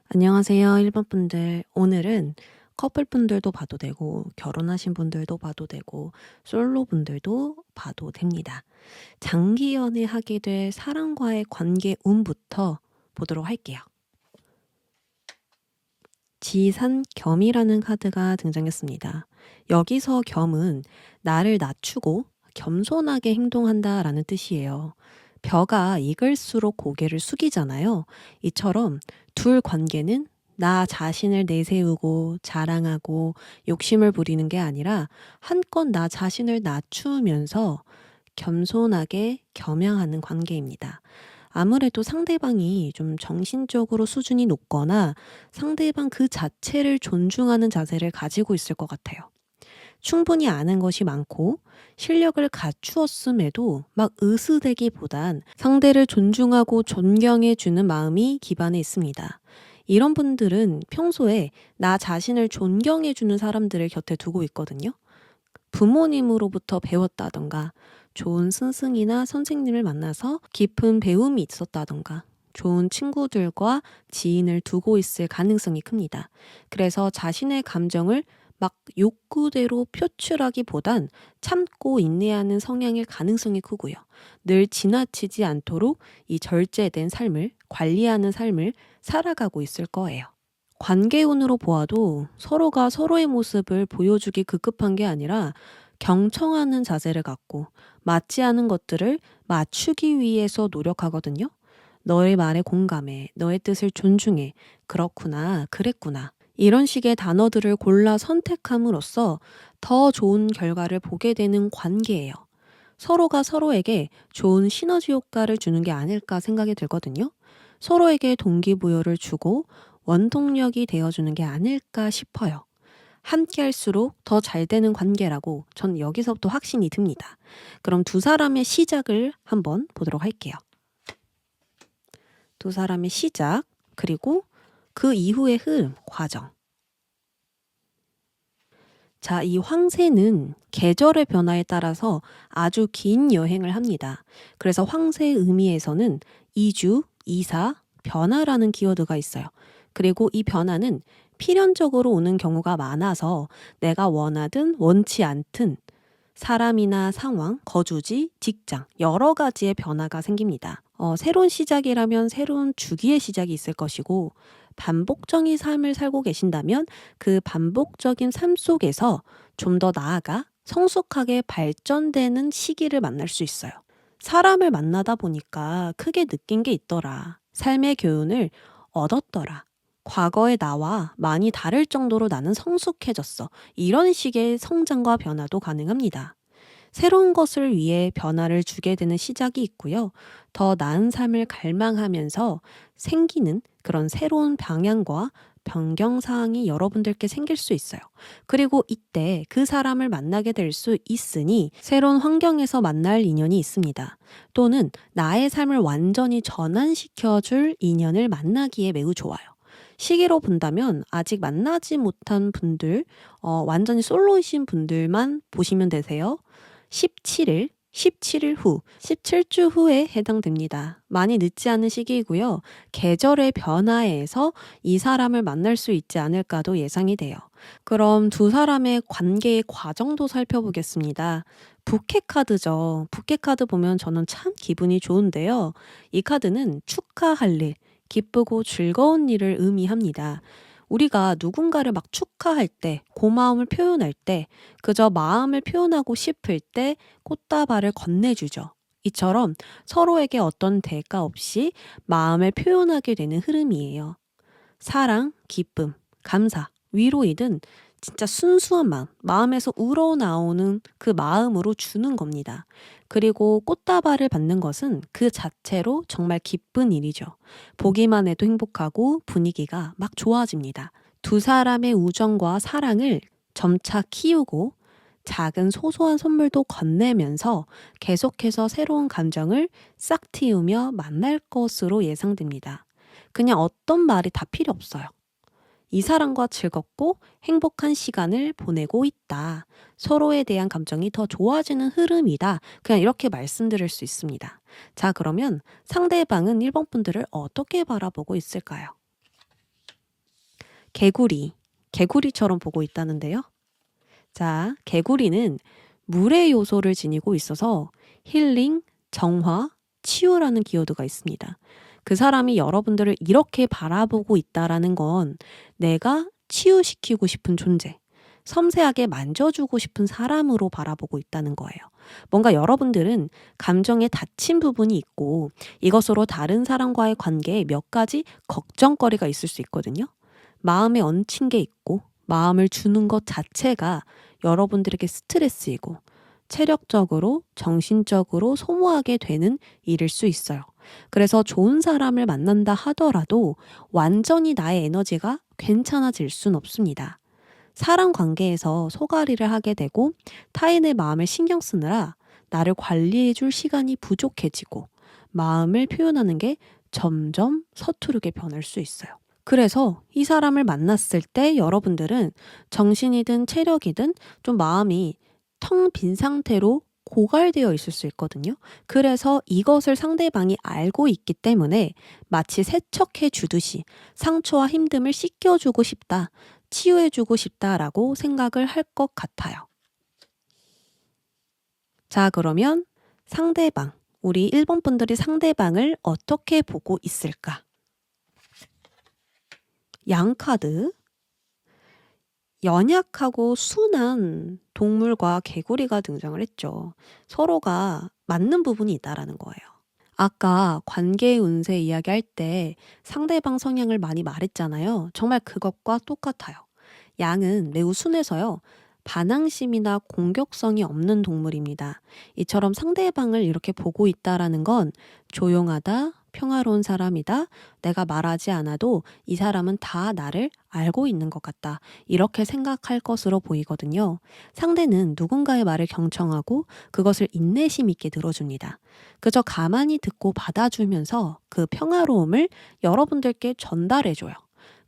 안녕하세요, 1번 분들. 오늘은 커플 분들도 봐도 되고, 결혼하신 분들도 봐도 되고, 솔로 분들도 봐도 됩니다. 장기 연애하게 될 사람과의 관계 운부터 보도록 할게요. 지산겸이라는 카드가 등장했습니다. 여기서 겸은 나를 낮추고 겸손하게 행동한다라는 뜻이에요. 벼가 익을수록 고개를 숙이잖아요. 이처럼 둘 관계는 나 자신을 내세우고 자랑하고 욕심을 부리는 게 아니라 한껏 나 자신을 낮추면서 겸손하게 겸양하는 관계입니다. 아무래도 상대방이 좀 정신적으로 수준이 높거나 상대방 그 자체를 존중하는 자세를 가지고 있을 것 같아요. 충분히 아는 것이 많고 실력을 갖추었음에도 막 으스대기보단 상대를 존중하고 존경해 주는 마음이 기반에 있습니다. 이런 분들은 평소에 나 자신을 존경해 주는 사람들을 곁에 두고 있거든요. 부모님으로부터 배웠다던가 좋은 스승이나 선생님을 만나서 깊은 배움이 있었다던가 좋은 친구들과 지인을 두고 있을 가능성이 큽니다. 그래서 자신의 감정을 막 욕구대로 표출하기보단 참고 인내하는 성향일 가능성이 크고요. 늘 지나치지 않도록 이 절제된 삶을 관리하는 삶을 살아가고 있을 거예요. 관계운으로 보아도 서로가 서로의 모습을 보여주기 급급한 게 아니라 경청하는 자세를 갖고 맞지 않은 것들을 맞추기 위해서 노력하거든요. 너의 말에 공감해, 너의 뜻을 존중해, 그렇구나, 그랬구나. 이런 식의 단어들을 골라 선택함으로써 더 좋은 결과를 보게 되는 관계예요. 서로가 서로에게 좋은 시너지 효과를 주는 게 아닐까 생각이 들거든요. 서로에게 동기부여를 주고 원동력이 되어주는 게 아닐까 싶어요. 함께 할수록 더 잘 되는 관계라고 전 여기서부터 확신이 듭니다. 그럼 두 사람의 시작을 한번 보도록 할게요. 두 사람의 시작, 그리고 그 이후의 흐름, 과정. 자, 이 황새는 계절의 변화에 따라서 아주 긴 여행을 합니다. 그래서 황새의 의미에서는 이주, 이사, 변화라는 키워드가 있어요. 그리고 이 변화는 필연적으로 오는 경우가 많아서 내가 원하든 원치 않든 사람이나 상황, 거주지, 직장 여러 가지의 변화가 생깁니다. 새로운 시작이라면 새로운 주기의 시작이 있을 것이고 반복적인 삶을 살고 계신다면 그 반복적인 삶 속에서 좀 더 나아가 성숙하게 발전되는 시기를 만날 수 있어요. 사람을 만나다 보니까 크게 느낀 게 있더라. 삶의 교훈을 얻었더라. 과거의 나와 많이 다를 정도로 나는 성숙해졌어. 이런 식의 성장과 변화도 가능합니다. 새로운 것을 위해 변화를 주게 되는 시작이 있고요. 더 나은 삶을 갈망하면서 생기는 그런 새로운 방향과 변경 사항이 여러분들께 생길 수 있어요. 그리고 이때 그 사람을 만나게 될 수 있으니 새로운 환경에서 만날 인연이 있습니다. 또는 나의 삶을 완전히 전환시켜줄 인연을 만나기에 매우 좋아요. 시기로 본다면 아직 만나지 못한 분들, 완전히 솔로이신 분들만 보시면 되세요. 17일, 17일 후, 17주 후에 해당됩니다. 많이 늦지 않은 시기이고요. 계절의 변화에서 이 사람을 만날 수 있지 않을까도 예상이 돼요. 그럼 두 사람의 관계의 과정도 살펴보겠습니다. 부캐 카드죠. 부캐 카드 보면 저는 참 기분이 좋은데요. 이 카드는 축하할 일, 기쁘고 즐거운 일을 의미합니다. 우리가 누군가를 막 축하할 때, 고마움을 표현할 때, 그저 마음을 표현하고 싶을 때 꽃다발을 건네주죠. 이처럼 서로에게 어떤 대가 없이 마음을 표현하게 되는 흐름이에요. 사랑, 기쁨, 감사, 위로이든 진짜 순수한 마음, 마음에서 우러나오는 그 마음으로 주는 겁니다. 그리고 꽃다발을 받는 것은 그 자체로 정말 기쁜 일이죠. 보기만 해도 행복하고 분위기가 막 좋아집니다. 두 사람의 우정과 사랑을 점차 키우고 작은 소소한 선물도 건네면서 계속해서 새로운 감정을 싹 틔우며 만날 것으로 예상됩니다. 그냥 어떤 말이 다 필요 없어요. 이 사람과 즐겁고 행복한 시간을 보내고 있다. 서로에 대한 감정이 더 좋아지는 흐름이다. 그냥 이렇게 말씀드릴 수 있습니다. 자, 그러면 상대방은 1번 분들을 어떻게 바라보고 있을까요? 개구리처럼 보고 있다는데요. 자, 개구리는 물의 요소를 지니고 있어서 힐링, 정화, 치유라는 키워드가 있습니다. 그 사람이 여러분들을 이렇게 바라보고 있다라는 건 내가 치유시키고 싶은 존재, 섬세하게 만져주고 싶은 사람으로 바라보고 있다는 거예요. 뭔가 여러분들은 감정에 닫힌 부분이 있고 이것으로 다른 사람과의 관계에 몇 가지 걱정거리가 있을 수 있거든요. 마음에 얹힌 게 있고 마음을 주는 것 자체가 여러분들에게 스트레스이고 체력적으로, 정신적으로 소모하게 되는 일일 수 있어요. 그래서 좋은 사람을 만난다 하더라도 완전히 나의 에너지가 괜찮아질 순 없습니다. 사람 관계에서 소갈이를 하게 되고 타인의 마음을 신경 쓰느라 나를 관리해 줄 시간이 부족해지고 마음을 표현하는 게 점점 서투르게 변할 수 있어요. 그래서 이 사람을 만났을 때 여러분들은 정신이든 체력이든 좀 마음이 텅 빈 상태로 고갈되어 있을 수 있거든요. 그래서 이것을 상대방이 알고 있기 때문에 마치 세척해 주듯이 상처와 힘듦을 씻겨주고 싶다, 치유해주고 싶다라고 생각을 할 것 같아요. 자, 그러면 상대방, 우리 1번 분들이 상대방을 어떻게 보고 있을까? 양카드, 연약하고 순한 동물과 개구리가 등장을 했죠. 서로가 맞는 부분이 있다라는 거예요. 아까 관계 운세 이야기할 때 상대방 성향을 많이 말했잖아요. 정말 그것과 똑같아요. 양은 매우 순해서요. 반항심이나 공격성이 없는 동물입니다. 이처럼 상대방을 이렇게 보고 있다라는 건 조용하다, 평화로운 사람이다, 내가 말하지 않아도 이 사람은 다 나를 알고 있는 것 같다. 이렇게 생각할 것으로 보이거든요. 상대는 누군가의 말을 경청하고 그것을 인내심 있게 들어줍니다. 그저 가만히 듣고 받아주면서 그 평화로움을 여러분들께 전달해줘요.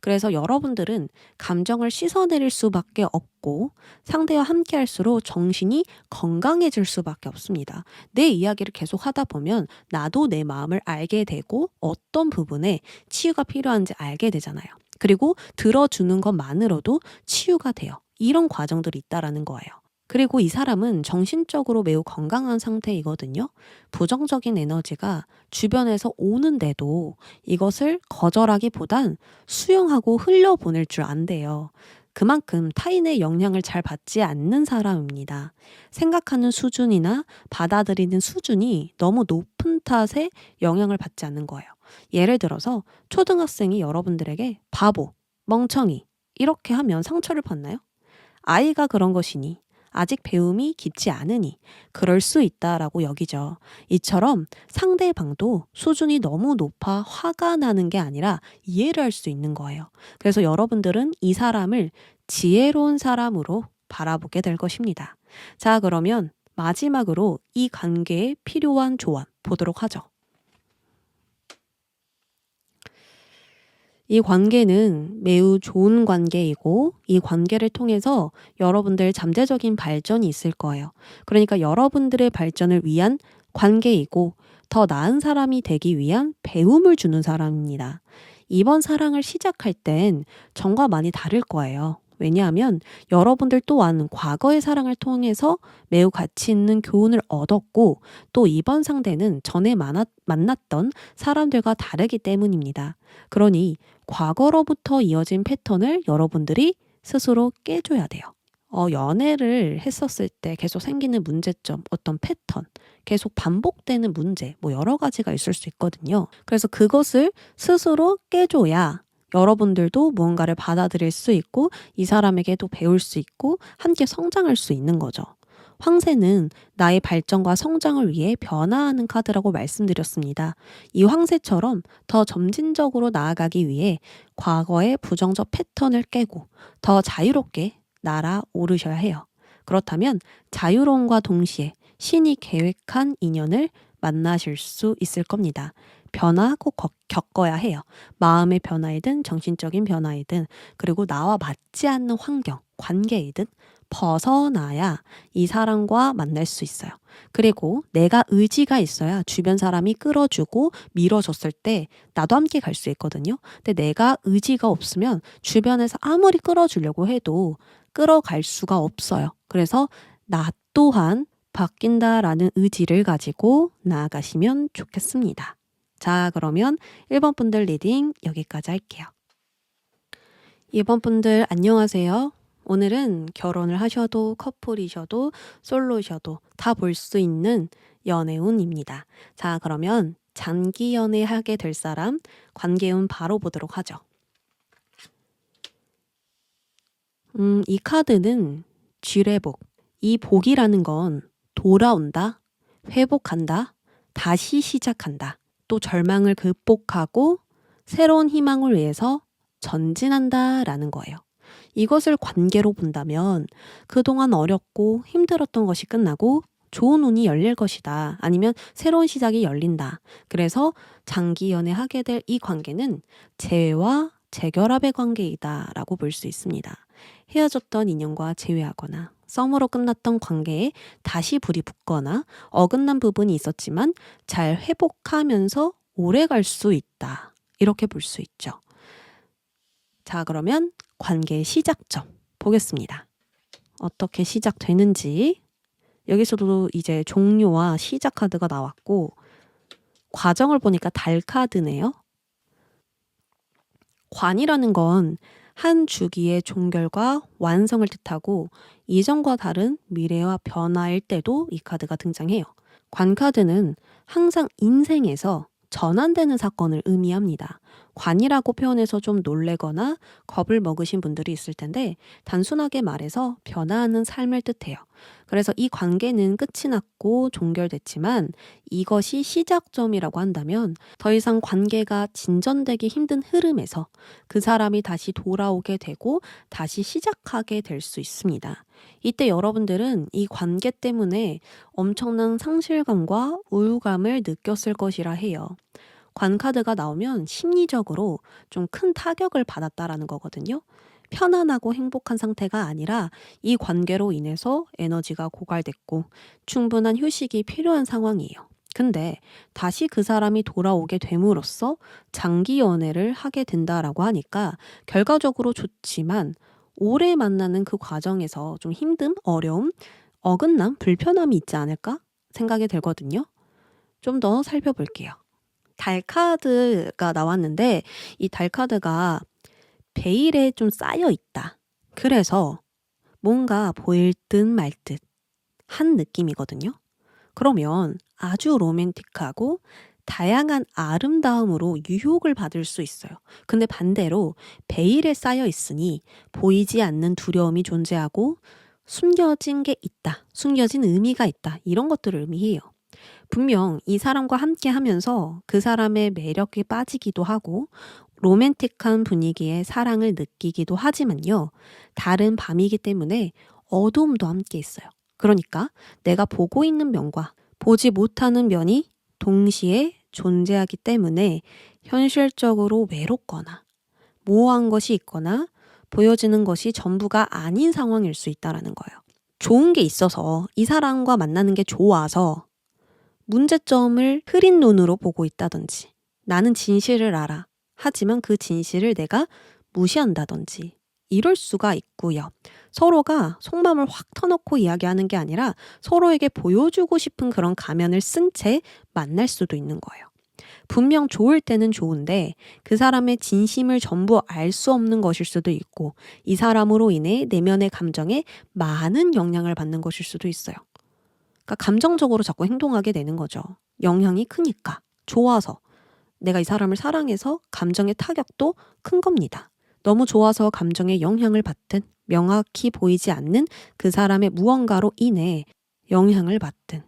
그래서 여러분들은 감정을 씻어내릴 수밖에 없고 상대와 함께 할수록 정신이 건강해질 수밖에 없습니다. 내 이야기를 계속 하다 보면 나도 내 마음을 알게 되고 어떤 부분에 치유가 필요한지 알게 되잖아요. 그리고 들어주는 것만으로도 치유가 돼요. 이런 과정들이 있다라는 거예요. 그리고 이 사람은 정신적으로 매우 건강한 상태이거든요. 부정적인 에너지가 주변에서 오는데도 이것을 거절하기보단 수용하고 흘려보낼 줄 안대요. 그만큼 타인의 영향을 잘 받지 않는 사람입니다. 생각하는 수준이나 받아들이는 수준이 너무 높은 탓에 영향을 받지 않는 거예요. 예를 들어서 초등학생이 여러분들에게 바보, 멍청이 이렇게 하면 상처를 받나요? 아이가 그런 것이니 아직 배움이 깊지 않으니 그럴 수 있다라고 여기죠. 이처럼 상대방도 수준이 너무 높아 화가 나는 게 아니라 이해를 할 수 있는 거예요. 그래서 여러분들은 이 사람을 지혜로운 사람으로 바라보게 될 것입니다. 자, 그러면 마지막으로 이 관계에 필요한 조언 보도록 하죠. 이 관계는 매우 좋은 관계이고 이 관계를 통해서 여러분들 잠재적인 발전이 있을 거예요. 그러니까 여러분들의 발전을 위한 관계이고 더 나은 사람이 되기 위한 배움을 주는 사람입니다. 이번 사랑을 시작할 땐 전과 많이 다를 거예요. 왜냐하면 여러분들 또한 과거의 사랑을 통해서 매우 가치 있는 교훈을 얻었고 또 이번 상대는 전에 만났던 사람들과 다르기 때문입니다. 그러니 과거로부터 이어진 패턴을 여러분들이 스스로 깨줘야 돼요. 연애를 했었을 때 계속 생기는 문제점, 어떤 패턴, 계속 반복되는 문제, 뭐 여러 가지가 있을 수 있거든요. 그래서 그것을 스스로 깨줘야 여러분들도 무언가를 받아들일 수 있고 이 사람에게도 배울 수 있고 함께 성장할 수 있는 거죠. 황새는 나의 발전과 성장을 위해 변화하는 카드라고 말씀드렸습니다. 이 황새처럼 더 점진적으로 나아가기 위해 과거의 부정적 패턴을 깨고 더 자유롭게 날아오르셔야 해요. 그렇다면 자유로움과 동시에 신이 계획한 인연을 만나실 수 있을 겁니다. 변화 꼭 겪어야 해요. 마음의 변화이든 정신적인 변화이든 그리고 나와 맞지 않는 환경, 관계이든 벗어나야 이 사람과 만날 수 있어요. 그리고 내가 의지가 있어야 주변 사람이 끌어주고 밀어줬을 때 나도 함께 갈 수 있거든요. 근데 내가 의지가 없으면 주변에서 아무리 끌어주려고 해도 끌어갈 수가 없어요. 그래서 나 또한 바뀐다라는 의지를 가지고 나아가시면 좋겠습니다. 자, 그러면 1번 분들 리딩 여기까지 할게요. 2번 분들 안녕하세요. 오늘은 결혼을 하셔도 커플이셔도 솔로셔도 다 볼 수 있는 연애운입니다. 자, 그러면 장기 연애하게 될 사람 관계운 바로 보도록 하죠. 이 카드는 쥐레복. 이 복이라는 건 돌아온다, 회복한다, 다시 시작한다, 또 절망을 극복하고 새로운 희망을 위해서 전진한다 라는 거예요. 이것을 관계로 본다면 그동안 어렵고 힘들었던 것이 끝나고 좋은 운이 열릴 것이다. 아니면 새로운 시작이 열린다. 그래서 장기 연애하게 될 이 관계는 재회와 재결합의 관계이다 라고 볼 수 있습니다. 헤어졌던 인연과 재회하거나 썸으로 끝났던 관계에 다시 불이 붙거나 어긋난 부분이 있었지만 잘 회복하면서 오래 갈 수 있다. 이렇게 볼 수 있죠. 자, 그러면 관계의 시작점 보겠습니다. 어떻게 시작되는지. 여기서도 이제 종료와 시작 카드가 나왔고 과정을 보니까 달 카드네요. 관이라는 건 한 주기의 종결과 완성을 뜻하고 이전과 다른 미래와 변화일 때도 이 카드가 등장해요. 관 카드는 항상 인생에서 전환되는 사건을 의미합니다. 관이라고 표현해서 좀 놀래거나 겁을 먹으신 분들이 있을 텐데 단순하게 말해서 변화하는 삶을 뜻해요. 그래서 이 관계는 끝이 났고 종결됐지만 이것이 시작점이라고 한다면 더 이상 관계가 진전되기 힘든 흐름에서 그 사람이 다시 돌아오게 되고 다시 시작하게 될 수 있습니다. 이때 여러분들은 이 관계 때문에 엄청난 상실감과 우울감을 느꼈을 것이라 해요. 관 카드가 나오면 심리적으로 좀 큰 타격을 받았다라는 거거든요. 편안하고 행복한 상태가 아니라 이 관계로 인해서 에너지가 고갈됐고 충분한 휴식이 필요한 상황이에요. 근데 다시 그 사람이 돌아오게 됨으로써 장기 연애를 하게 된다라고 하니까 결과적으로 좋지만 오래 만나는 그 과정에서 좀 힘듦, 어려움, 어긋남, 불편함이 있지 않을까 생각이 들거든요. 좀 더 살펴볼게요. 달 카드가 나왔는데 이 달 카드가 베일에 좀 쌓여 있다. 그래서 뭔가 보일 듯 말 듯 한 느낌이거든요. 그러면 아주 로맨틱하고 다양한 아름다움으로 유혹을 받을 수 있어요. 근데 반대로 베일에 쌓여 있으니 보이지 않는 두려움이 존재하고 숨겨진 게 있다. 숨겨진 의미가 있다. 이런 것들을 의미해요. 분명 이 사람과 함께 하면서 그 사람의 매력에 빠지기도 하고 로맨틱한 분위기에 사랑을 느끼기도 하지만요. 다른 밤이기 때문에 어두움도 함께 있어요. 그러니까 내가 보고 있는 면과 보지 못하는 면이 동시에 존재하기 때문에 현실적으로 외롭거나 모호한 것이 있거나 보여지는 것이 전부가 아닌 상황일 수 있다는 거예요. 좋은 게 있어서 이 사람과 만나는 게 좋아서 문제점을 흐린 눈으로 보고 있다든지 나는 진실을 알아. 하지만 그 진실을 내가 무시한다든지 이럴 수가 있고요. 서로가 속마음을 확 터놓고 이야기하는 게 아니라 서로에게 보여주고 싶은 그런 가면을 쓴 채 만날 수도 있는 거예요. 분명 좋을 때는 좋은데 그 사람의 진심을 전부 알 수 없는 것일 수도 있고 이 사람으로 인해 내면의 감정에 많은 영향을 받는 것일 수도 있어요. 그러니까 감정적으로 자꾸 행동하게 되는 거죠. 영향이 크니까. 좋아서. 내가 이 사람을 사랑해서 감정의 타격도 큰 겁니다. 너무 좋아서 감정에 영향을 받든 명확히 보이지 않는 그 사람의 무언가로 인해 영향을 받든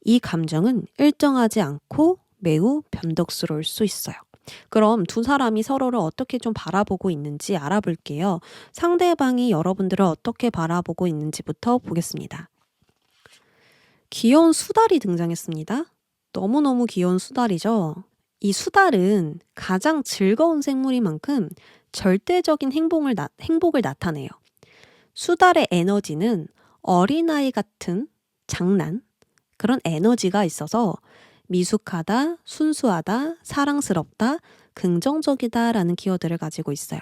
이 감정은 일정하지 않고 매우 변덕스러울 수 있어요. 그럼 두 사람이 서로를 어떻게 좀 바라보고 있는지 알아볼게요. 상대방이 여러분들을 어떻게 바라보고 있는지부터 보겠습니다. 귀여운 수달이 등장했습니다. 너무너무 귀여운 수달이죠. 이 수달은 가장 즐거운 생물인 만큼 절대적인 행복을 나타내요. 수달의 에너지는 어린아이 같은 장난, 그런 에너지가 있어서 미숙하다, 순수하다, 사랑스럽다, 긍정적이다 라는 키워드를 가지고 있어요.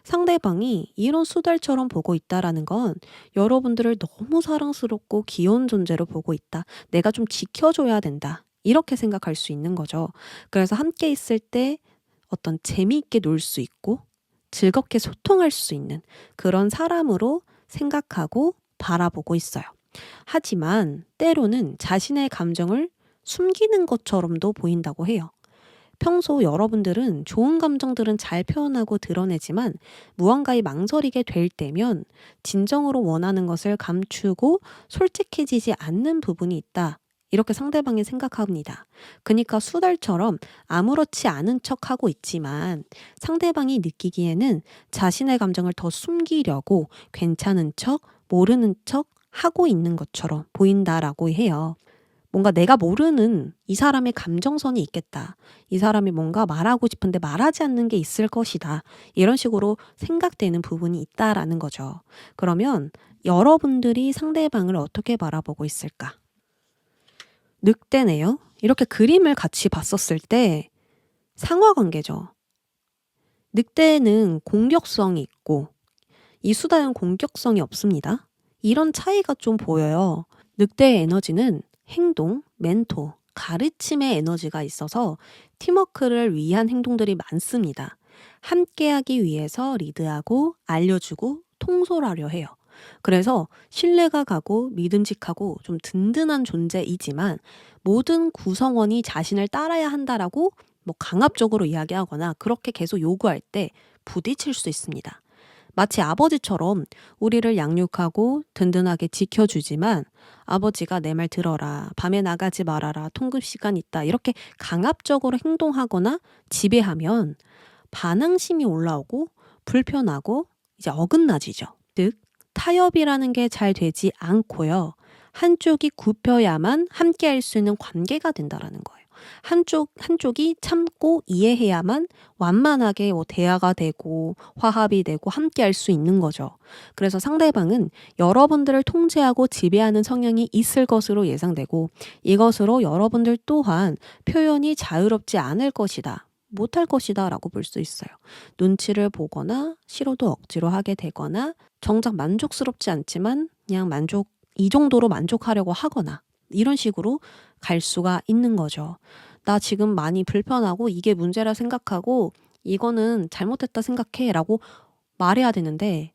상대방이 이런 수달처럼 보고 있다라는 건 여러분들을 너무 사랑스럽고 귀여운 존재로 보고 있다. 내가 좀 지켜줘야 된다. 이렇게 생각할 수 있는 거죠. 그래서 함께 있을 때 어떤 재미있게 놀 수 있고 즐겁게 소통할 수 있는 그런 사람으로 생각하고 바라보고 있어요. 하지만 때로는 자신의 감정을 숨기는 것처럼도 보인다고 해요. 평소 여러분들은 좋은 감정들은 잘 표현하고 드러내지만 무언가에 망설이게 될 때면 진정으로 원하는 것을 감추고 솔직해지지 않는 부분이 있다. 이렇게 상대방이 생각합니다. 그러니까 수달처럼 아무렇지 않은 척하고 있지만 상대방이 느끼기에는 자신의 감정을 더 숨기려고 괜찮은 척, 모르는 척 하고 있는 것처럼 보인다라고 해요. 뭔가 내가 모르는 이 사람의 감정선이 있겠다. 이 사람이 뭔가 말하고 싶은데 말하지 않는 게 있을 것이다. 이런 식으로 생각되는 부분이 있다라는 거죠. 그러면 여러분들이 상대방을 어떻게 바라보고 있을까? 늑대네요. 이렇게 그림을 같이 봤었을 때 상하관계죠. 늑대는 공격성이 있고 이 수다는 공격성이 없습니다. 이런 차이가 좀 보여요. 늑대의 에너지는 행동, 멘토, 가르침의 에너지가 있어서 팀워크를 위한 행동들이 많습니다. 함께하기 위해서 리드하고 알려주고 통솔하려 해요. 그래서 신뢰가 가고 믿음직하고 좀 든든한 존재이지만 모든 구성원이 자신을 따라야 한다라고 뭐 강압적으로 이야기하거나 그렇게 계속 요구할 때 부딪힐 수 있습니다. 마치 아버지처럼 우리를 양육하고 든든하게 지켜주지만 아버지가 내 말 들어라, 밤에 나가지 말아라, 통금 시간 있다 이렇게 강압적으로 행동하거나 지배하면 반항심이 올라오고 불편하고 이제 어긋나지죠. 즉 타협이라는 게 잘 되지 않고요. 한쪽이 굽혀야만 함께 할 수 있는 관계가 된다라는 거예요. 한쪽이 참고 이해해야만 완만하게 대화가 되고 화합이 되고 함께 할 수 있는 거죠. 그래서 상대방은 여러분들을 통제하고 지배하는 성향이 있을 것으로 예상되고 이것으로 여러분들 또한 표현이 자유롭지 않을 것이다. 못할 것이다 라고 볼 수 있어요. 눈치를 보거나 싫어도 억지로 하게 되거나 정작 만족스럽지 않지만 그냥 이 정도로 만족하려고 하거나 이런 식으로 갈 수가 있는 거죠. 나 지금 많이 불편하고 이게 문제라 생각하고 이거는 잘못했다 생각해 라고 말해야 되는데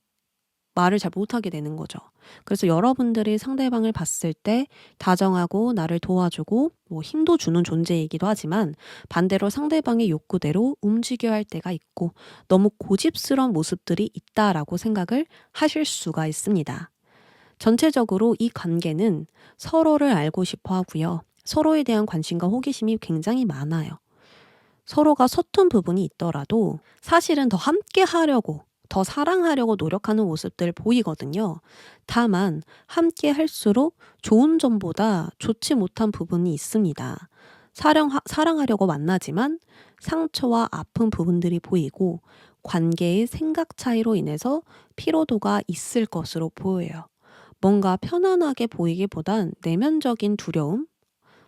말을 잘 못하게 되는 거죠. 그래서 여러분들이 상대방을 봤을 때 다정하고 나를 도와주고 뭐 힘도 주는 존재이기도 하지만 반대로 상대방의 욕구대로 움직여야 할 때가 있고 너무 고집스러운 모습들이 있다라고 생각을 하실 수가 있습니다. 전체적으로 이 관계는 서로를 알고 싶어 하고요. 서로에 대한 관심과 호기심이 굉장히 많아요. 서로가 서툰 부분이 있더라도 사실은 더 함께 하려고 더 사랑하려고 노력하는 모습들 보이거든요. 다만 함께 할수록 좋은 점보다 좋지 못한 부분이 있습니다. 사랑하려고 만나지만 상처와 아픈 부분들이 보이고 관계의 생각 차이로 인해서 피로도가 있을 것으로 보여요. 뭔가 편안하게 보이기보단 내면적인 두려움,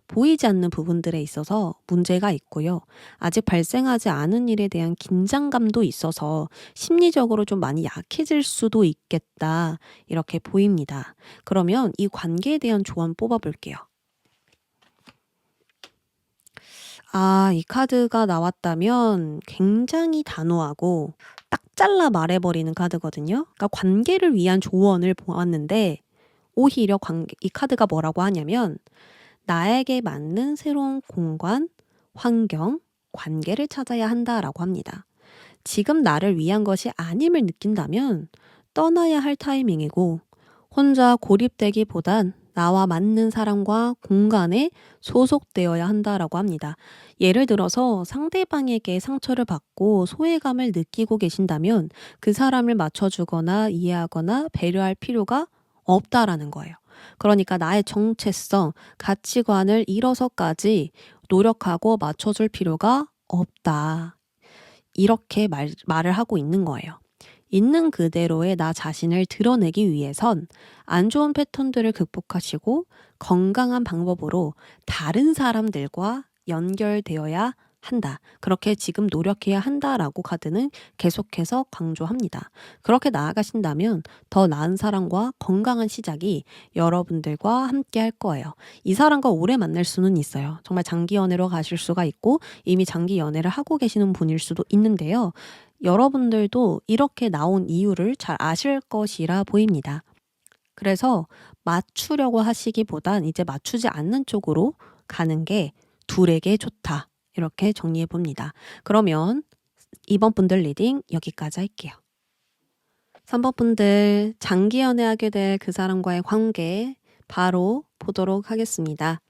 보이지 않는 부분들에 있어서 문제가 있고요. 아직 발생하지 않은 일에 대한 긴장감도 있어서 심리적으로 좀 많이 약해질 수도 있겠다. 이렇게 보입니다. 그러면 이 관계에 대한 조언 뽑아볼게요. 이 카드가 나왔다면 굉장히 단호하고 딱 잘라 말해버리는 카드거든요. 그러니까 관계를 위한 조언을 보았는데 오히려 이 카드가 뭐라고 하냐면 나에게 맞는 새로운 공간, 환경, 관계를 찾아야 한다라고 합니다. 지금 나를 위한 것이 아님을 느낀다면 떠나야 할 타이밍이고 혼자 고립되기보단 나와 맞는 사람과 공간에 소속되어야 한다라고 합니다. 예를 들어서 상대방에게 상처를 받고 소외감을 느끼고 계신다면 그 사람을 맞춰주거나 이해하거나 배려할 필요가 없다라는 거예요. 그러니까 나의 정체성, 가치관을 잃어서까지 노력하고 맞춰줄 필요가 없다. 이렇게 말을 하고 있는 거예요. 있는 그대로의 나 자신을 드러내기 위해선 안 좋은 패턴들을 극복하시고 건강한 방법으로 다른 사람들과 연결되어야 한다. 그렇게 지금 노력해야 한다라고 카드는 계속해서 강조합니다. 그렇게 나아가신다면 더 나은 사람과 건강한 시작이 여러분들과 함께 할 거예요. 이 사람과 오래 만날 수는 있어요. 정말 장기 연애로 가실 수가 있고 이미 장기 연애를 하고 계시는 분일 수도 있는데요. 여러분들도 이렇게 나온 이유를 잘 아실 것이라 보입니다. 그래서 맞추려고 하시기보단 이제 맞추지 않는 쪽으로 가는 게 둘에게 좋다. 이렇게 정리해 봅니다. 그러면 2번 분들 리딩 여기까지 할게요. 3번 분들 장기 연애하게 될 그 사람과의 관계 바로 보도록 하겠습니다.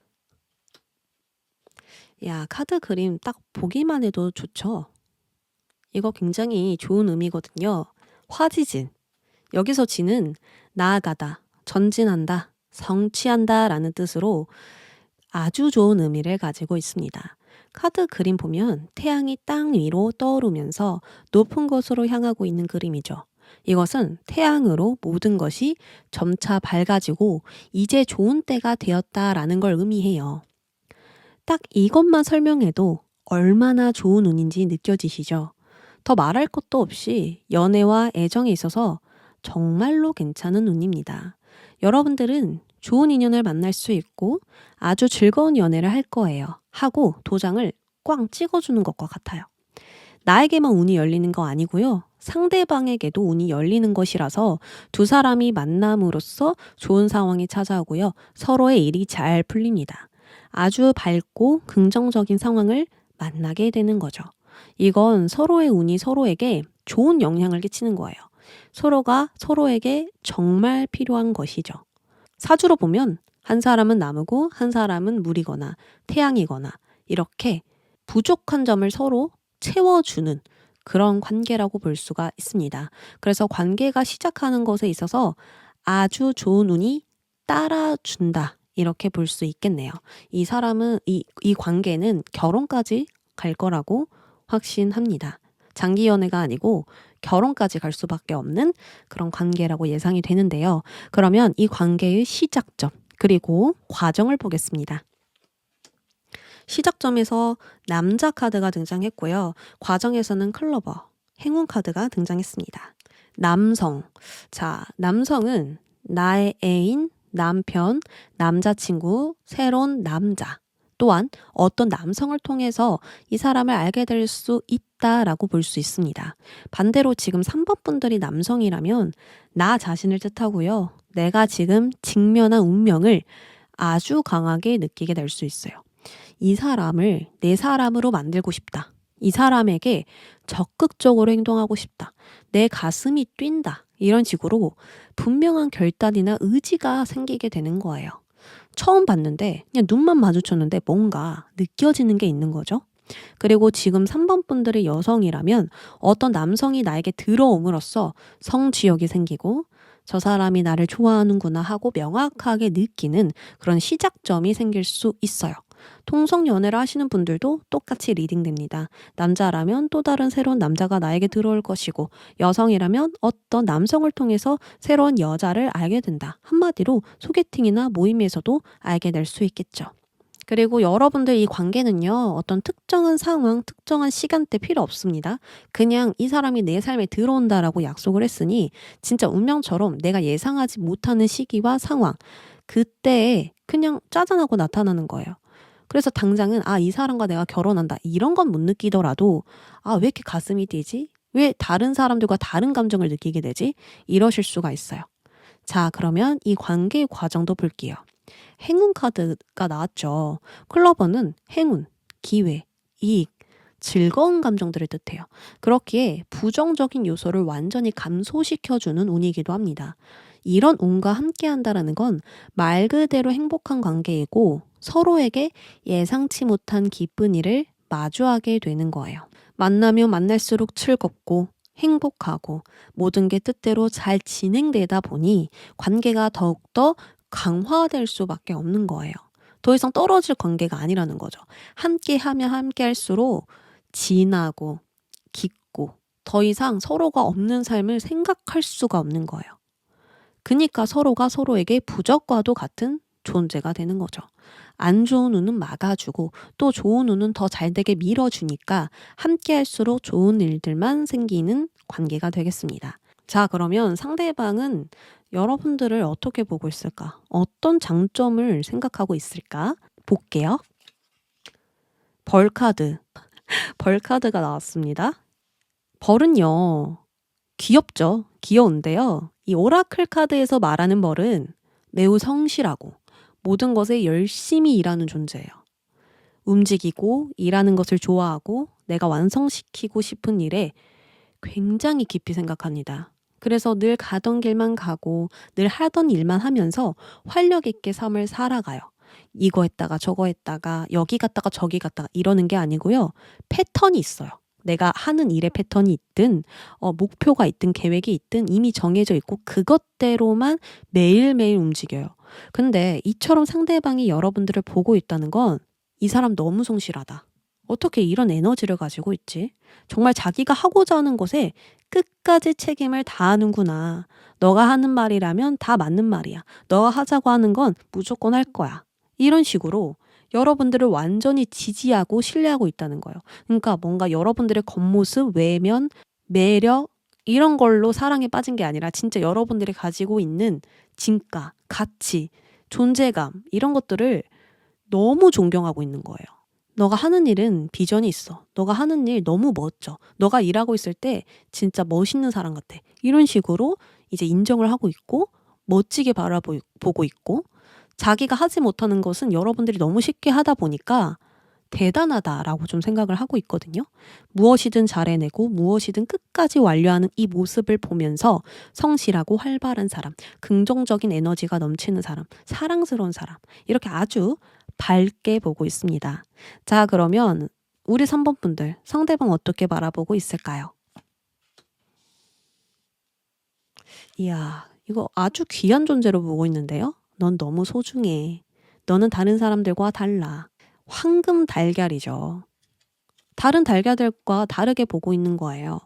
야, 카드 그림 딱 보기만 해도 좋죠? 이거 굉장히 좋은 의미거든요. 화지진. 여기서 지는 나아가다, 전진한다, 성취한다 라는 뜻으로 아주 좋은 의미를 가지고 있습니다. 카드 그림 보면 태양이 땅 위로 떠오르면서 높은 곳으로 향하고 있는 그림이죠. 이것은 태양으로 모든 것이 점차 밝아지고 이제 좋은 때가 되었다라는 걸 의미해요. 딱 이것만 설명해도 얼마나 좋은 운인지 느껴지시죠? 더 말할 것도 없이 연애와 애정에 있어서 정말로 괜찮은 운입니다. 여러분들은 좋은 인연을 만날 수 있고 아주 즐거운 연애를 할 거예요. 하고 도장을 꽝 찍어주는 것과 같아요. 나에게만 운이 열리는 거 아니고요. 상대방에게도 운이 열리는 것이라서 두 사람이 만남으로써 좋은 상황이 찾아오고요. 서로의 일이 잘 풀립니다. 아주 밝고 긍정적인 상황을 만나게 되는 거죠. 이건 서로의 운이 서로에게 좋은 영향을 끼치는 거예요. 서로가 서로에게 정말 필요한 것이죠. 사주로 보면 한 사람은 나무고 한 사람은 물이거나 태양이거나 이렇게 부족한 점을 서로 채워주는 그런 관계라고 볼 수가 있습니다. 그래서 관계가 시작하는 것에 있어서 아주 좋은 운이 따라준다. 이렇게 볼 수 있겠네요. 이 사람은 이 관계는 결혼까지 갈 거라고 확신합니다. 장기 연애가 아니고 결혼까지 갈 수밖에 없는 그런 관계라고 예상이 되는데요. 그러면 이 관계의 시작점 그리고 과정을 보겠습니다. 시작점에서 남자 카드가 등장했고요. 과정에서는 클로버, 행운 카드가 등장했습니다. 남성. 자, 남성은 나의 애인, 남편, 남자친구, 새로운 남자. 또한 어떤 남성을 통해서 이 사람을 알게 될 수 있다라고 볼 수 있습니다. 반대로 지금 3번 분들이 남성이라면 나 자신을 뜻하고요. 내가 지금 직면한 운명을 아주 강하게 느끼게 될 수 있어요. 이 사람을 내 사람으로 만들고 싶다. 이 사람에게 적극적으로 행동하고 싶다. 내 가슴이 뛴다. 이런 식으로 분명한 결단이나 의지가 생기게 되는 거예요. 처음 봤는데 그냥 눈만 마주쳤는데 뭔가 느껴지는 게 있는 거죠. 그리고 지금 3번 분들이 여성이라면 어떤 남성이 나에게 들어옴으로써 성취욕이 생기고 저 사람이 나를 좋아하는구나 하고 명확하게 느끼는 그런 시작점이 생길 수 있어요. 통성 연애를 하시는 분들도 똑같이 리딩됩니다. 남자라면 또 다른 새로운 남자가 나에게 들어올 것이고 여성이라면 어떤 남성을 통해서 새로운 여자를 알게 된다. 한마디로 소개팅이나 모임에서도 알게 될 수 있겠죠. 그리고 여러분들 이 관계는요. 어떤 특정한 상황, 특정한 시간대 필요 없습니다. 그냥 이 사람이 내 삶에 들어온다라고 약속을 했으니 진짜 운명처럼 내가 예상하지 못하는 시기와 상황, 그때에 그냥 짜잔하고 나타나는 거예요. 그래서 당장은 이 사람과 내가 결혼한다. 이런 건 못 느끼더라도 왜 이렇게 가슴이 뛰지? 왜 다른 사람들과 다른 감정을 느끼게 되지? 이러실 수가 있어요. 자, 그러면 이 관계의 과정도 볼게요. 행운 카드가 나왔죠. 클로버는 행운, 기회, 이익, 즐거운 감정들을 뜻해요. 그렇기에 부정적인 요소를 완전히 감소시켜주는 운이기도 합니다. 이런 운과 함께 한다는 건 말 그대로 행복한 관계이고 서로에게 예상치 못한 기쁜 일을 마주하게 되는 거예요. 만나면 만날수록 즐겁고 행복하고 모든 게 뜻대로 잘 진행되다 보니 관계가 더욱더 강화될 수밖에 없는 거예요. 더 이상 떨어질 관계가 아니라는 거죠. 함께 하면 함께 할수록 진하고 깊고 더 이상 서로가 없는 삶을 생각할 수가 없는 거예요. 그니까 서로가 서로에게 부적과도 같은 존재가 되는 거죠. 안 좋은 운은 막아주고 또 좋은 운은 더 잘 되게 밀어주니까 함께 할수록 좋은 일들만 생기는 관계가 되겠습니다. 자, 그러면 상대방은 여러분들을 어떻게 보고 있을까? 어떤 장점을 생각하고 있을까? 볼게요. 벌카드. 벌카드가 나왔습니다. 벌은요, 귀엽죠? 귀여운데요. 이 오라클 카드에서 말하는 벌은 매우 성실하고 모든 것에 열심히 일하는 존재예요. 움직이고 일하는 것을 좋아하고 내가 완성시키고 싶은 일에 굉장히 깊이 생각합니다. 그래서 늘 가던 길만 가고 늘 하던 일만 하면서 활력 있게 삶을 살아가요. 이거 했다가 저거 했다가 여기 갔다가 저기 갔다가 이러는 게 아니고요. 패턴이 있어요. 내가 하는 일의 패턴이 있든 목표가 있든 계획이 있든 이미 정해져 있고 그것대로만 매일매일 움직여요. 근데 이처럼 상대방이 여러분들을 보고 있다는 건 이 사람 너무 성실하다. 어떻게 이런 에너지를 가지고 있지? 정말 자기가 하고자 하는 것에 끝까지 책임을 다하는구나. 너가 하는 말이라면 다 맞는 말이야. 너가 하자고 하는 건 무조건 할 거야. 이런 식으로 여러분들을 완전히 지지하고 신뢰하고 있다는 거예요. 그러니까 뭔가 여러분들의 겉모습, 외면, 매력 이런 걸로 사랑에 빠진 게 아니라 진짜 여러분들이 가지고 있는 진가, 가치, 존재감 이런 것들을 너무 존경하고 있는 거예요. 너가 하는 일은 비전이 있어. 너가 하는 일 너무 멋져. 너가 일하고 있을 때 진짜 멋있는 사람 같아. 이런 식으로 이제 인정을 하고 있고 멋지게 바라보고 있고 자기가 하지 못하는 것은 여러분들이 너무 쉽게 하다 보니까 대단하다라고 좀 생각을 하고 있거든요. 무엇이든 잘 해내고 무엇이든 끝까지 완료하는 이 모습을 보면서 성실하고 활발한 사람, 긍정적인 에너지가 넘치는 사람, 사랑스러운 사람 이렇게 아주 밝게 보고 있습니다. 자, 그러면 우리 3번 분들 상대방 어떻게 바라보고 있을까요? 이야, 이거 아주 귀한 존재로 보고 있는데요. 넌 너무 소중해. 너는 다른 사람들과 달라. 황금 달걀이죠. 다른 달걀들과 다르게 보고 있는 거예요.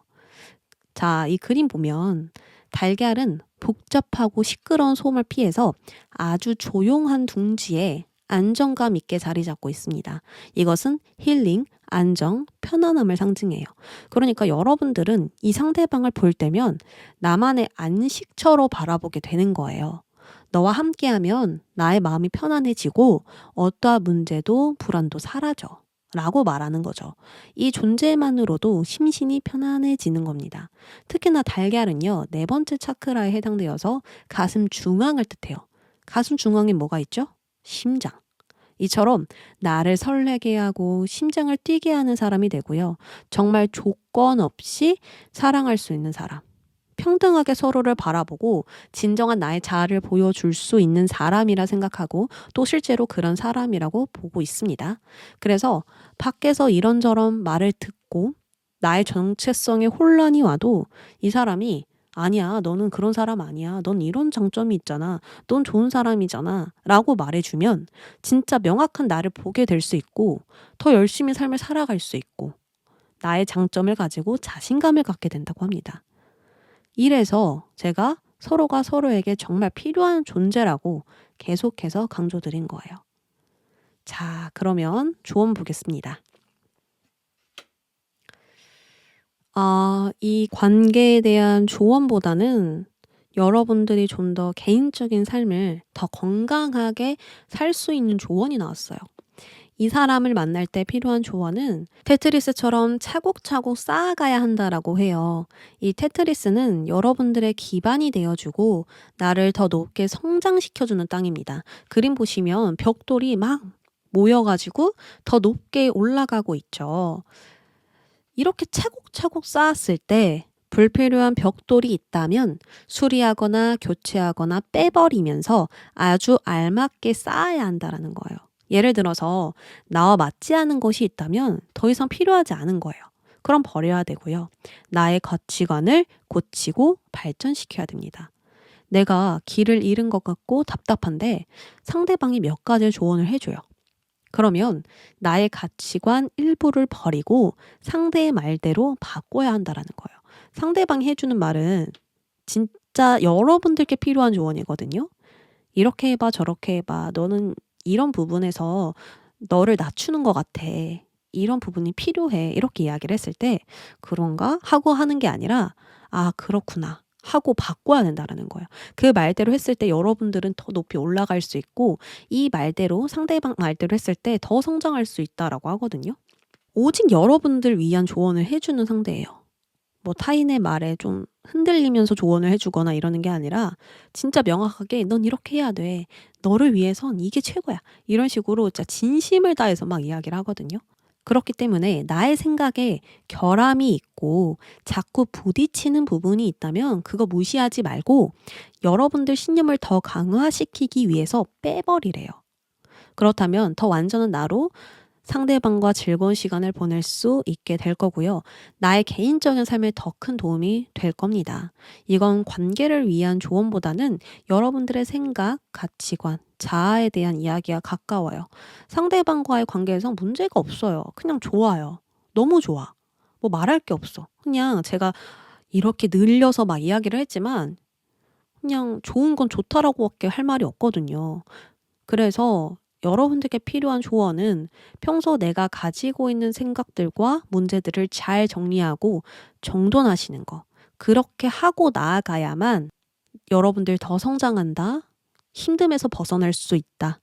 자, 이 그림 보면 달걀은 복잡하고 시끄러운 소음을 피해서 아주 조용한 둥지에 안정감 있게 자리 잡고 있습니다. 이것은 힐링, 안정, 편안함을 상징해요. 그러니까 여러분들은 이 상대방을 볼 때면 나만의 안식처로 바라보게 되는 거예요. 너와 함께하면 나의 마음이 편안해지고 어떠한 문제도 불안도 사라져. 라고 말하는 거죠. 이 존재만으로도 심신이 편안해지는 겁니다. 특히나 달걀은요, 4번째 차크라에 해당되어서 가슴 중앙을 뜻해요. 가슴 중앙에 뭐가 있죠? 심장. 이처럼 나를 설레게 하고 심장을 뛰게 하는 사람이 되고요. 정말 조건 없이 사랑할 수 있는 사람. 평등하게 서로를 바라보고 진정한 나의 자아를 보여줄 수 있는 사람이라 생각하고 또 실제로 그런 사람이라고 보고 있습니다. 그래서 밖에서 이런저런 말을 듣고 나의 정체성에 혼란이 와도 이 사람이 아니야, 너는 그런 사람 아니야. 넌 이런 장점이 있잖아. 넌 좋은 사람이잖아. 라고 말해주면 진짜 명확한 나를 보게 될 수 있고 더 열심히 삶을 살아갈 수 있고 나의 장점을 가지고 자신감을 갖게 된다고 합니다. 이래서 제가 서로가 서로에게 정말 필요한 존재라고 계속해서 강조드린 거예요. 자, 그러면 조언 보겠습니다. 이 관계에 대한 조언보다는 여러분들이 좀 더 개인적인 삶을 더 건강하게 살 수 있는 조언이 나왔어요. 이 사람을 만날 때 필요한 조언은 테트리스처럼 차곡차곡 쌓아가야 한다라고 해요. 이 테트리스는 여러분들의 기반이 되어주고 나를 더 높게 성장시켜주는 땅입니다. 그림 보시면 벽돌이 막 모여가지고 더 높게 올라가고 있죠. 이렇게 차곡차곡 쌓았을 때 불필요한 벽돌이 있다면 수리하거나 교체하거나 빼버리면서 아주 알맞게 쌓아야 한다라는 거예요. 예를 들어서 나와 맞지 않은 것이 있다면 더 이상 필요하지 않은 거예요. 그럼 버려야 되고요. 나의 가치관을 고치고 발전시켜야 됩니다. 내가 길을 잃은 것 같고 답답한데 상대방이 몇 가지 조언을 해줘요. 그러면 나의 가치관 일부를 버리고 상대의 말대로 바꿔야 한다라는 거예요. 상대방이 해주는 말은 진짜 여러분들께 필요한 조언이거든요. 이렇게 해봐, 저렇게 해봐. 너는 이런 부분에서 너를 낮추는 것 같아. 이런 부분이 필요해. 이렇게 이야기를 했을 때 그런가? 하고 하는 게 아니라 아, 그렇구나. 하고 바꿔야 된다라는 거예요. 그 말대로 했을 때 여러분들은 더 높이 올라갈 수 있고 이 말대로 상대방 말대로 했을 때 더 성장할 수 있다라고 하거든요. 오직 여러분들 위한 조언을 해주는 상대예요. 뭐 타인의 말에 좀 흔들리면서 조언을 해주거나 이러는 게 아니라 진짜 명확하게 넌 이렇게 해야 돼. 너를 위해선 이게 최고야. 이런 식으로 진짜 진심을 다해서 막 이야기를 하거든요. 그렇기 때문에 나의 생각에 결함이 있고 자꾸 부딪히는 부분이 있다면 그거 무시하지 말고 여러분들 신념을 더 강화시키기 위해서 빼버리래요. 그렇다면 더 완전한 나로 상대방과 즐거운 시간을 보낼 수 있게 될 거고요. 나의 개인적인 삶에 더 큰 도움이 될 겁니다. 이건 관계를 위한 조언보다는 여러분들의 생각, 가치관, 자아에 대한 이야기와 가까워요. 상대방과의 관계에서 문제가 없어요. 그냥 좋아요. 너무 좋아. 뭐 말할 게 없어. 그냥 제가 이렇게 늘려서 막 이야기를 했지만 그냥 좋은 건 좋다라고밖에 할 말이 없거든요. 그래서 여러분들께 필요한 조언은 평소 내가 가지고 있는 생각들과 문제들을 잘 정리하고 정돈하시는 거. 그렇게 하고 나아가야만 여러분들 더 성장한다. 힘듦에서 벗어날 수 있다.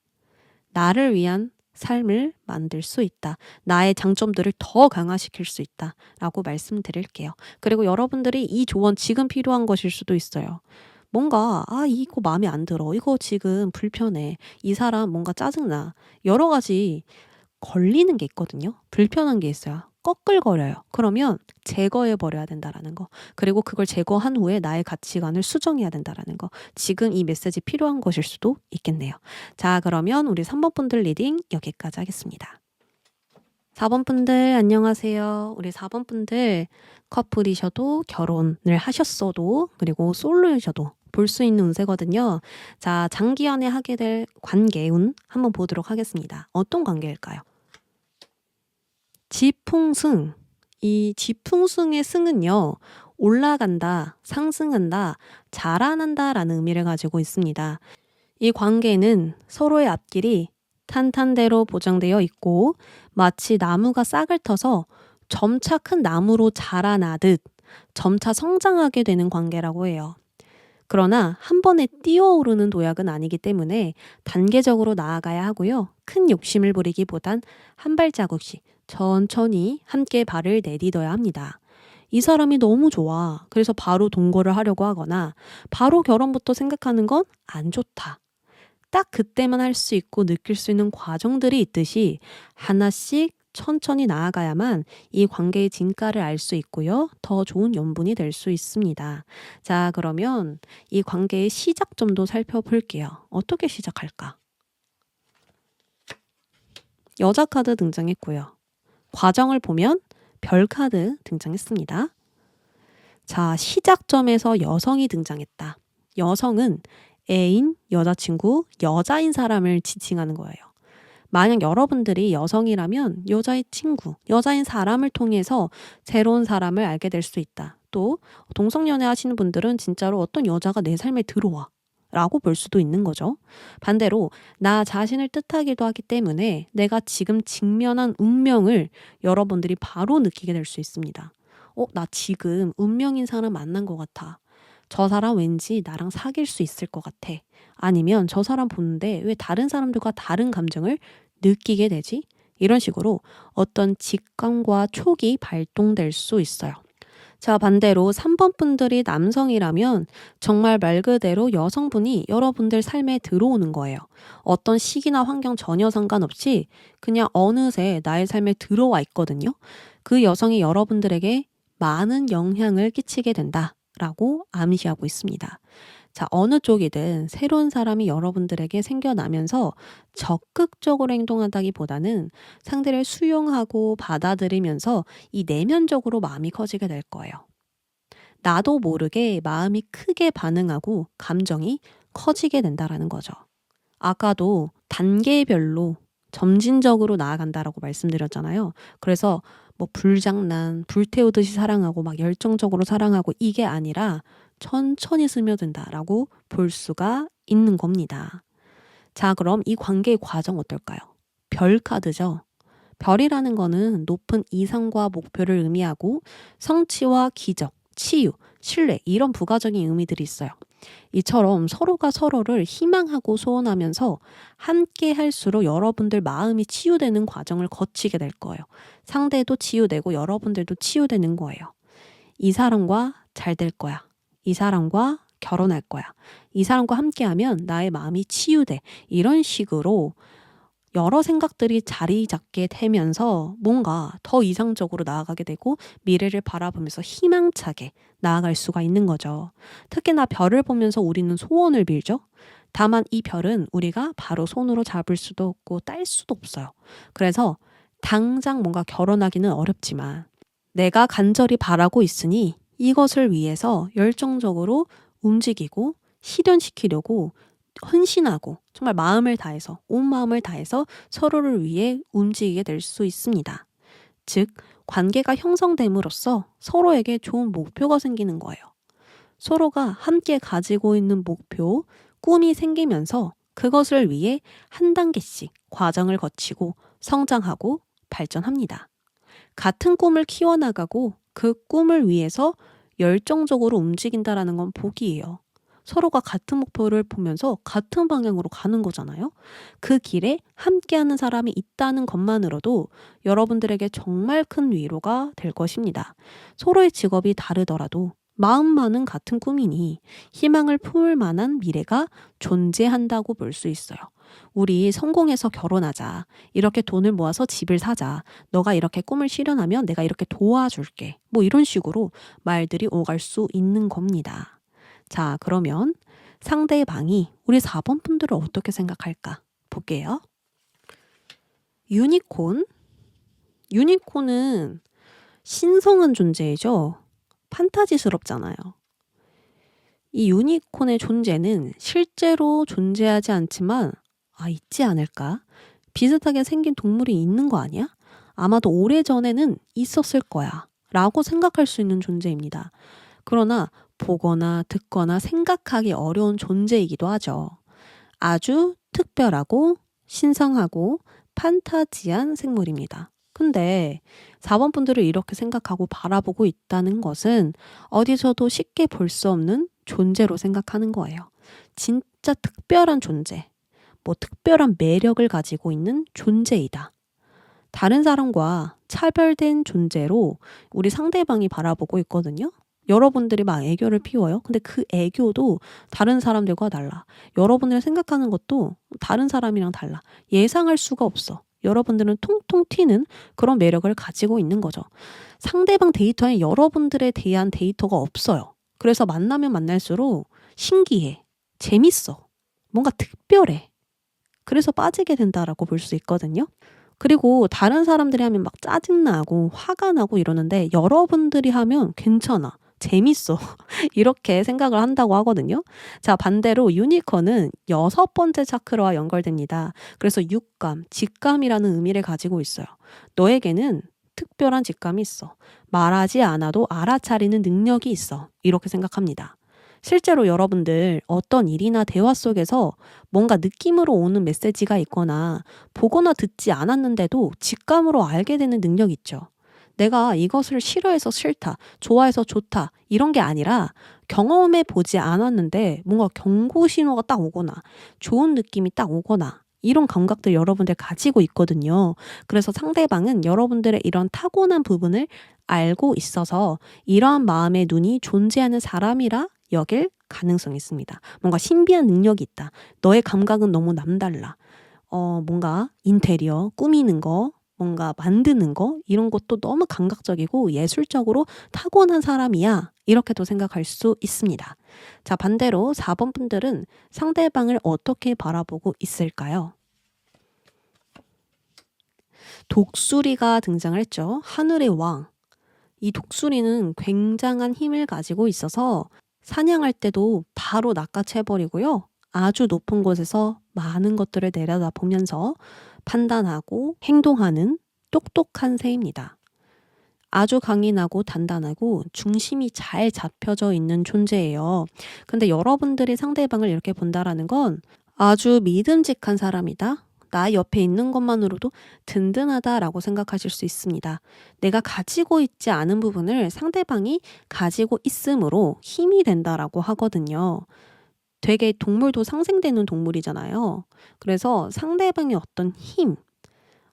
나를 위한 삶을 만들 수 있다. 나의 장점들을 더 강화시킬 수 있다. 라고 말씀드릴게요. 그리고 여러분들이 이 조언 지금 필요한 것일 수도 있어요. 뭔가 이거 마음에 안 들어. 이거 지금 불편해. 이 사람 뭔가 짜증나. 여러 가지 걸리는 게 있거든요. 불편한 게 있어요. 꺼끌거려요. 그러면 제거해 버려야 된다라는 거. 그리고 그걸 제거한 후에 나의 가치관을 수정해야 된다라는 거. 지금 이 메시지 필요한 것일 수도 있겠네요. 자, 그러면 우리 3번 분들 리딩 여기까지 하겠습니다. 4번 분들 안녕하세요. 우리 4번 분들 커플이셔도 결혼을 하셨어도 그리고 솔로이셔도 볼 수 있는 운세거든요. 자, 장기 연애하게 될 관계운 한번 보도록 하겠습니다. 어떤 관계일까요? 지풍승. 이 지풍승의 승은요. 올라간다, 상승한다, 자라난다라는 의미를 가지고 있습니다. 이 관계는 서로의 앞길이 탄탄대로 보장되어 있고 마치 나무가 싹을 터서 점차 큰 나무로 자라나듯 점차 성장하게 되는 관계라고 해요. 그러나 한 번에 뛰어오르는 도약은 아니기 때문에 단계적으로 나아가야 하고요. 큰 욕심을 부리기보단 한 발자국씩 천천히 함께 발을 내딛어야 합니다. 이 사람이 너무 좋아. 그래서 바로 동거를 하려고 하거나 바로 결혼부터 생각하는 건 안 좋다. 딱 그때만 할 수 있고 느낄 수 있는 과정들이 있듯이 하나씩 천천히 나아가야만 이 관계의 진가를 알 수 있고요. 더 좋은 연분이 될 수 있습니다. 자, 그러면 이 관계의 시작점도 살펴볼게요. 어떻게 시작할까? 여자 카드 등장했고요. 과정을 보면 별 카드 등장했습니다. 자, 시작점에서 여성이 등장했다. 여성은 애인, 여자친구, 여자인 사람을 지칭하는 거예요. 만약 여러분들이 여성이라면 여자의 친구, 여자인 사람을 통해서 새로운 사람을 알게 될 수 있다. 또 동성연애 하시는 분들은 진짜로 어떤 여자가 내 삶에 들어와 라고 볼 수도 있는 거죠. 반대로 나 자신을 뜻하기도 하기 때문에 내가 지금 직면한 운명을 여러분들이 바로 느끼게 될 수 있습니다. 나 지금 운명인 사람 만난 것 같아. 저 사람 왠지 나랑 사귈 수 있을 것 같아. 아니면 저 사람 보는데 왜 다른 사람들과 다른 감정을 느끼게 되지? 이런 식으로 어떤 직감과 촉이 발동될 수 있어요. 자, 반대로 3번 분들이 남성이라면 정말 말 그대로 여성분이 여러분들 삶에 들어오는 거예요. 어떤 시기나 환경 전혀 상관없이 그냥 어느새 나의 삶에 들어와 있거든요. 그 여성이 여러분들에게 많은 영향을 끼치게 된다라고 암시하고 있습니다. 자, 어느 쪽이든 새로운 사람이 여러분들에게 생겨나면서 적극적으로 행동한다기보다는 상대를 수용하고 받아들이면서 이 내면적으로 마음이 커지게 될 거예요. 나도 모르게 마음이 크게 반응하고 감정이 커지게 된다라는 거죠. 아까도 단계별로 점진적으로 나아간다라고 말씀드렸잖아요. 그래서 뭐 불장난, 불태우듯이 사랑하고 막 열정적으로 사랑하고 이게 아니라 천천히 스며든다라고 볼 수가 있는 겁니다. 자, 그럼 이 관계의 과정 어떨까요? 별 카드죠. 별이라는 거는 높은 이상과 목표를 의미하고 성취와 기적, 치유, 신뢰 이런 부가적인 의미들이 있어요. 이처럼 서로가 서로를 희망하고 소원하면서 함께 할수록 여러분들 마음이 치유되는 과정을 거치게 될 거예요. 상대도 치유되고 여러분들도 치유되는 거예요. 이 사람과 잘 될 거야. 이 사람과 결혼할 거야. 이 사람과 함께하면 나의 마음이 치유돼. 이런 식으로 여러 생각들이 자리 잡게 되면서 뭔가 더 이상적으로 나아가게 되고 미래를 바라보면서 희망차게 나아갈 수가 있는 거죠. 특히나 별을 보면서 우리는 소원을 빌죠. 다만 이 별은 우리가 바로 손으로 잡을 수도 없고 딸 수도 없어요. 그래서 당장 뭔가 결혼하기는 어렵지만 내가 간절히 바라고 있으니 이것을 위해서 열정적으로 움직이고 실현시키려고 헌신하고 정말 마음을 다해서 온 마음을 다해서 서로를 위해 움직이게 될 수 있습니다. 즉 관계가 형성됨으로써 서로에게 좋은 목표가 생기는 거예요. 서로가 함께 가지고 있는 목표, 꿈이 생기면서 그것을 위해 한 단계씩 과정을 거치고 성장하고 발전합니다. 같은 꿈을 키워나가고 그 꿈을 위해서 열정적으로 움직인다라는 건 복이에요. 서로가 같은 목표를 보면서 같은 방향으로 가는 거잖아요. 그 길에 함께하는 사람이 있다는 것만으로도 여러분들에게 정말 큰 위로가 될 것입니다. 서로의 직업이 다르더라도 마음만은 같은 꿈이니 희망을 품을 만한 미래가 존재한다고 볼 수 있어요. 우리 성공해서 결혼하자. 이렇게 돈을 모아서 집을 사자. 너가 이렇게 꿈을 실현하면 내가 이렇게 도와줄게. 뭐 이런 식으로 말들이 오갈 수 있는 겁니다. 자, 그러면 상대방이 우리 4번 분들을 어떻게 생각할까 볼게요. 유니콘. 유니콘은 신성한 존재이죠. 판타지스럽잖아요. 이 유니콘의 존재는 실제로 존재하지 않지만 있지 않을까? 비슷하게 생긴 동물이 있는 거 아니야? 아마도 오래전에는 있었을 거야. 라고 생각할 수 있는 존재입니다. 그러나 보거나 듣거나 생각하기 어려운 존재이기도 하죠. 아주 특별하고 신성하고 판타지한 생물입니다. 근데 4번 분들을 이렇게 생각하고 바라보고 있다는 것은 어디서도 쉽게 볼 수 없는 존재로 생각하는 거예요. 진짜 특별한 존재, 뭐 특별한 매력을 가지고 있는 존재이다. 다른 사람과 차별된 존재로 우리 상대방이 바라보고 있거든요. 여러분들이 막 애교를 피워요. 근데 그 애교도 다른 사람들과 달라. 여러분들이 생각하는 것도 다른 사람이랑 달라. 예상할 수가 없어. 여러분들은 통통 튀는 그런 매력을 가지고 있는 거죠. 상대방 데이터에 여러분들에 대한 데이터가 없어요. 그래서 만나면 만날수록 신기해. 재밌어. 뭔가 특별해. 그래서 빠지게 된다라고 볼 수 있거든요. 그리고 다른 사람들이 하면 막 짜증나고 화가 나고 이러는데 여러분들이 하면 괜찮아. 재밌어. 이렇게 생각을 한다고 하거든요. 자, 반대로 유니콘은 6번째 차크라와 연결됩니다. 그래서 육감, 직감이라는 의미를 가지고 있어요. 너에게는 특별한 직감이 있어. 말하지 않아도 알아차리는 능력이 있어. 이렇게 생각합니다. 실제로 여러분들 어떤 일이나 대화 속에서 뭔가 느낌으로 오는 메시지가 있거나 보거나 듣지 않았는데도 직감으로 알게 되는 능력 있죠. 내가 이것을 싫어해서 싫다, 좋아해서 좋다 이런 게 아니라 경험해 보지 않았는데 뭔가 경고 신호가 딱 오거나 좋은 느낌이 딱 오거나 이런 감각들 여러분들 가지고 있거든요. 그래서 상대방은 여러분들의 이런 타고난 부분을 알고 있어서 이러한 마음의 눈이 존재하는 사람이라 여길 가능성이 있습니다. 뭔가 신비한 능력이 있다. 너의 감각은 너무 남달라. 뭔가 인테리어, 꾸미는 거, 뭔가 만드는 거 이런 것도 너무 감각적이고 예술적으로 타고난 사람이야. 이렇게도 생각할 수 있습니다. 자, 반대로 4번 분들은 상대방을 어떻게 바라보고 있을까요? 독수리가 등장을 했죠. 하늘의 왕. 이 독수리는 굉장한 힘을 가지고 있어서 사냥할 때도 바로 낚아채버리고요. 아주 높은 곳에서 많은 것들을 내려다보면서 판단하고 행동하는 똑똑한 새입니다. 아주 강인하고 단단하고 중심이 잘 잡혀져 있는 존재예요. 근데 여러분들이 상대방을 이렇게 본다라는 건 아주 믿음직한 사람이다. 나 옆에 있는 것만으로도 든든하다라고 생각하실 수 있습니다. 내가 가지고 있지 않은 부분을 상대방이 가지고 있음으로 힘이 된다라고 하거든요. 되게 동물도 상생되는 동물이잖아요. 그래서 상대방의 어떤 힘,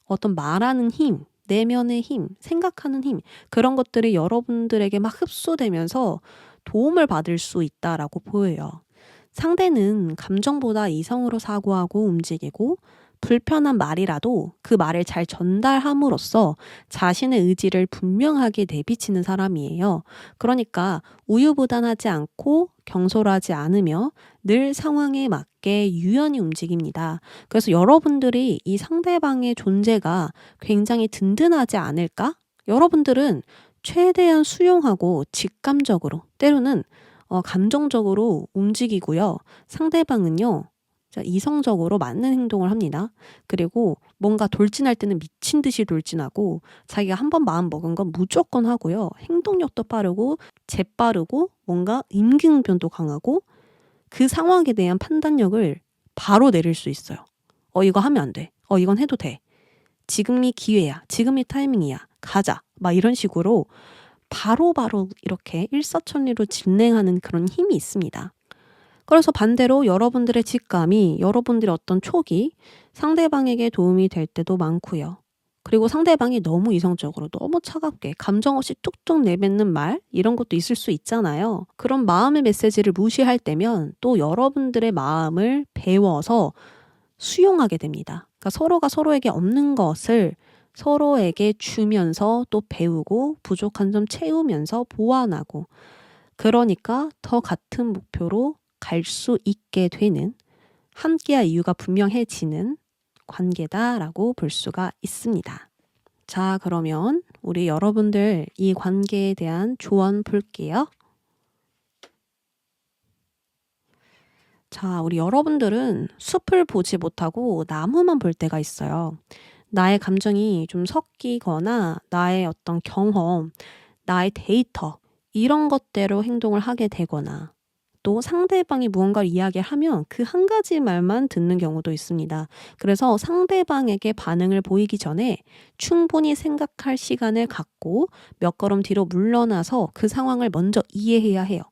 어떤 말하는 힘, 내면의 힘, 생각하는 힘, 그런 것들이 여러분들에게 막 흡수되면서 도움을 받을 수 있다라고 보여요. 상대는 감정보다 이성으로 사고하고 움직이고 불편한 말이라도 그 말을 잘 전달함으로써 자신의 의지를 분명하게 내비치는 사람이에요. 그러니까 우유부단하지 않고 경솔하지 않으며 늘 상황에 맞게 유연히 움직입니다. 그래서 여러분들이 이 상대방의 존재가 굉장히 든든하지 않을까? 여러분들은 최대한 수용하고 직감적으로 때로는 감정적으로 움직이고요. 상대방은요. 자, 이성적으로 맞는 행동을 합니다. 그리고 뭔가 돌진할 때는 미친 듯이 돌진하고 자기가 한번 마음 먹은 건 무조건 하고요. 행동력도 빠르고 재빠르고 뭔가 임기응변도 강하고 그 상황에 대한 판단력을 바로 내릴 수 있어요. 이거 하면 안 돼. 이건 해도 돼. 지금이 기회야. 지금이 타이밍이야. 가자. 막 이런 식으로 바로바로 이렇게 일사천리로 진행하는 그런 힘이 있습니다. 그래서 반대로 여러분들의 직감이 여러분들의 어떤 촉이 상대방에게 도움이 될 때도 많고요. 그리고 상대방이 너무 이성적으로 너무 차갑게 감정 없이 뚝뚝 내뱉는 말 이런 것도 있을 수 있잖아요. 그런 마음의 메시지를 무시할 때면 또 여러분들의 마음을 배워서 수용하게 됩니다. 그러니까 서로가 서로에게 없는 것을 서로에게 주면서 또 배우고 부족한 점 채우면서 보완하고 그러니까 더 같은 목표로 갈 수 있게 되는 함께할 이유가 분명해지는 관계다라고 볼 수가 있습니다. 자, 그러면 우리 여러분들 이 관계에 대한 조언 볼게요. 자, 우리 여러분들은 숲을 보지 못하고 나무만 볼 때가 있어요. 나의 감정이 좀 섞이거나 나의 어떤 경험, 나의 데이터 이런 것대로 행동을 하게 되거나 또 상대방이 무언가를 이야기하면 그 한 가지 말만 듣는 경우도 있습니다. 그래서 상대방에게 반응을 보이기 전에 충분히 생각할 시간을 갖고 몇 걸음 뒤로 물러나서 그 상황을 먼저 이해해야 해요.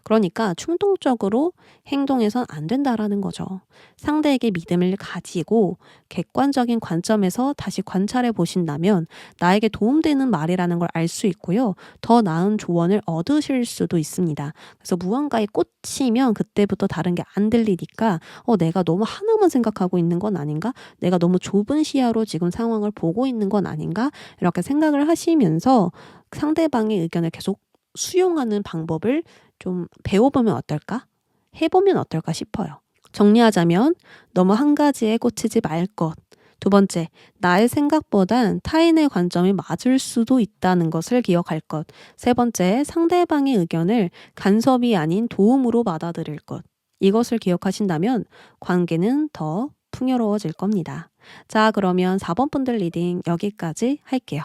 그러니까 충동적으로 행동해선 안 된다라는 거죠. 상대에게 믿음을 가지고 객관적인 관점에서 다시 관찰해 보신다면 나에게 도움되는 말이라는 걸 알 수 있고요. 더 나은 조언을 얻으실 수도 있습니다. 그래서 무언가에 꽂히면 그때부터 다른 게 안 들리니까 내가 너무 하나만 생각하고 있는 건 아닌가? 내가 너무 좁은 시야로 지금 상황을 보고 있는 건 아닌가? 이렇게 생각을 하시면서 상대방의 의견을 계속 수용하는 방법을 좀 배워보면 어떨까? 해보면 어떨까 싶어요. 정리하자면 너무 한 가지에 꽂히지 말 것. 두 번째, 나의 생각보단 타인의 관점이 맞을 수도 있다는 것을 기억할 것. 세 번째, 상대방의 의견을 간섭이 아닌 도움으로 받아들일 것. 이것을 기억하신다면 관계는 더 풍요로워질 겁니다. 자, 그러면 4번 분들 리딩 여기까지 할게요.